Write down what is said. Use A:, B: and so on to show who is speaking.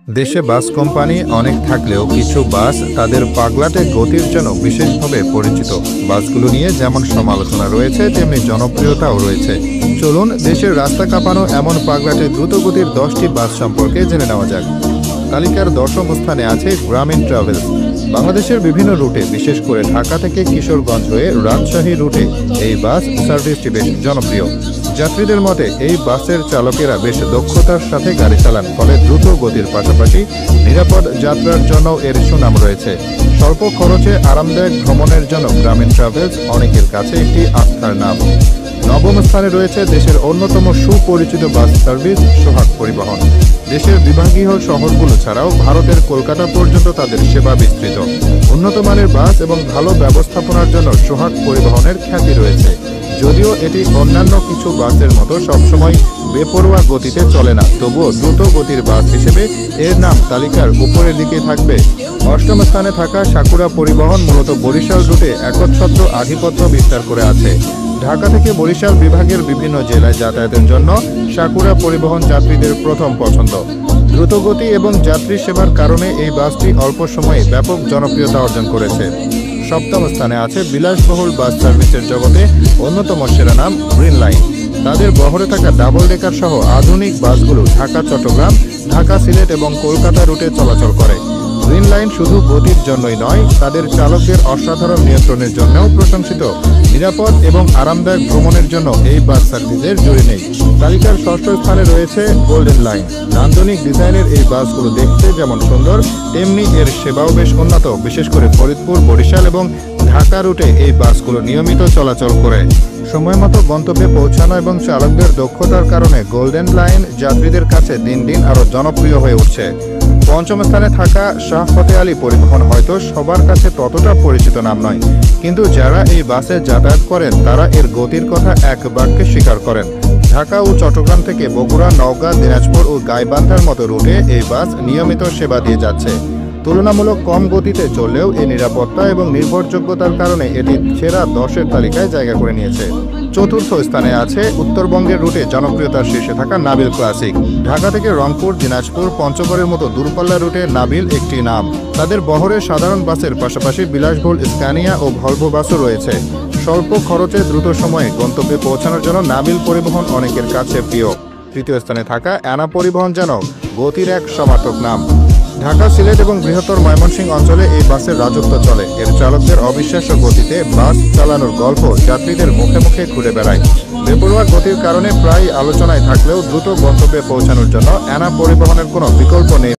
A: দেশে bus company অনেক থাকলেও কিছু বাস তাদের পাগলাটে গতির জন্য বিশেষভাবে পরিচিত। বাসগুলো নিয়ে যেমন সমালোচনা রয়েছে, তেমনি জনপ্রিয়তাও রয়েছে। চলুন দেশের রাস্তা কাঁপানো এমন পাগলাটে দ্রুতগতির 10টি বাস সম্পর্কে জেনে নেওয়া যাক। তালিকার 10ম স্থানে আছে গ্রামীণ ট্রাভেলস। বাংলাদেশের বিভিন্ন রুটে, বিশেষ করে ঢাকা থেকে কিশোরগঞ্জ হয়ে রাজশাহী রুটে এই বাস সার্ভিসটি বেশ জনপ্রিয়। যাত্রীদের মতে এই বাসের চালকেরা বেশ দক্ষতার সাথে গাড়ি চালান, ফলে দ্রুত গতির পাশাপাশি নিরাপদ যাত্রার জন্য এর সুনাম রয়েছে। স্বল্প খরচে আরামদায়ক ভ্রমণের জন্য গ্রামীণ ট্রাভেলস অনেকের কাছে একটি আস্থার নাম। 9ম স্থানে রয়েছে দেশের অন্যতম সুপরিচিত বাস সার্ভিস সোহাগ পরিবহন। দেশের বিভাগীয় শহরগুলো ছাড়াও ভারতের কলকাতা পর্যন্ত তাদের সেবা বিস্তৃত। উন্নত মানের বাস এবং ভালো ব্যবস্থাপনার জন্য সোহাগ পরিবহনের খ্যাতি রয়েছে। যদিও এটি অন্যান্য কিছু বাসের মতো সবসময় বেপরোয়া গতিতে চলে না, তবুও দ্রুত গতির বাস হিসেবে এর নাম তালিকার উপরের দিকে থাকবে। 8ম স্থানে থাকা সাকুরা পরিবহন মূলত বরিশাল রুটে একচ্ছত্র আধিপত্য বিস্তার করে আছে। ঢাকা থেকে বরিশাল বিভাগের বিভিন্ন জেলায় যাতায়াতের জন্য সাকুরা পরিবহন যাত্রীদের প্রথম পছন্দ। দ্রুতগতি এবং যাত্রী সেবার কারণে এই বাসটি অল্প সময়ে ব্যাপক জনপ্রিয়তা অর্জন করেছে। 7ম স্থানে আছে বিলাসবহুল বাস সার্ভিসের জগতে অন্যতম সেরা নাম গ্রিন লাইন। তাদের বহরে থাকা ডাবল ডেকার সহ আধুনিক বাসগুলো ঢাকা চট্টগ্রাম, ঢাকা সিলেট এবং কলকাতা রুটে চলাচল করে। গ্রিন লাইন শুধু গতির জন্যই নয়, তাদের চালকদের অসাধারণ নিয়ন্ত্রণের জন্যও প্রশংসিত। নিরাপদ এবং আরামদায়ক ভ্রমণের জন্য এই বাস সার্ভিসের জুড়ি নেই। তালিকার 6ষ্ঠ স্থানে রয়েছে গোল্ডেন লাইন। নান্দনিক ডিজাইনের এই বাসগুলো দেখতে যেমন সুন্দর, তেমনি এর সেবাও বেশ উন্নত। বিশেষ করে ফরিদপুর, বরিশাল এবং ঢাকা রুটে এই বাসগুলো নিয়মিত চলাচল করে। সময়মতো গন্তব্যে পৌঁছানো এবং চালকদের দক্ষতার কারণে গোল্ডেন লাইন যাত্রীদের কাছে দিন দিন আরও জনপ্রিয় হয়ে উঠছে। 5ম স্থানে থাকা শাহ ফতে আলী পরিবহন হয়তো সবার কাছে ততটা পরিচিত নাম নয়, কিন্তু যারা এই বাসে যাতায়াত করেন তারা এর গতির কথা এক বাক্যে স্বীকার করেন। ঢাকা ও চট্টগ্রাম থেকে বগুড়া, নওগাঁ, দিনাজপুর ও গাইবান্ধার মতো রুটে এই বাস নিয়মিত সেবা দিয়ে যাচ্ছে। তুলনামূলক কম গতিতে চললেও এই নিরাপত্তা এবং নির্ভরযোগ্যতার কারণে এটি সেরা 10-এর তালিকায় জায়গা করে নিয়েছে। 4র্থ স্থানে আছে উত্তরবঙ্গের রুটে জনপ্রিয়তার শীর্ষে থাকা নাবিল ক্লাসিক। ঢাকা থেকে রংপুর, দিনাজপুর, পঞ্চগড়ের মতো দূরপাল্লা রুটে নাবিল একটি নাম। তাদের বহরে সাধারণ বাসের পাশাপাশি বিলাসবহুল স্ক্যানিয়া ও ভলভো বাসও রয়েছে। স্বল্প খরচে দ্রুত সময়ে গন্তব্যে পৌঁছানোর জন্য নাবিল পরিবহন অনেকের কাছে প্রিয়। 3য় স্থানে থাকা অ্যানা পরিবহন যেন গতির এক সমার্থক নাম। ঢাকা, সিলেট এবং বৃহত্তর ময়মনসিংহ অঞ্চলে এই বাসের রাজত্ব চলে। এর চালকদের অবিশ্বাস্য গতিতে বাস চালানোর গল্প যাত্রীদের মুখে মুখে ঘুরে বেড়ায়। বেপরোয়া গতির কারণে প্রায় আলোচনায় থাকলেও দ্রুত গন্তব্যে পৌঁছানোর জন্য অ্যানা পরিবহনের কোনো বিকল্প নেই।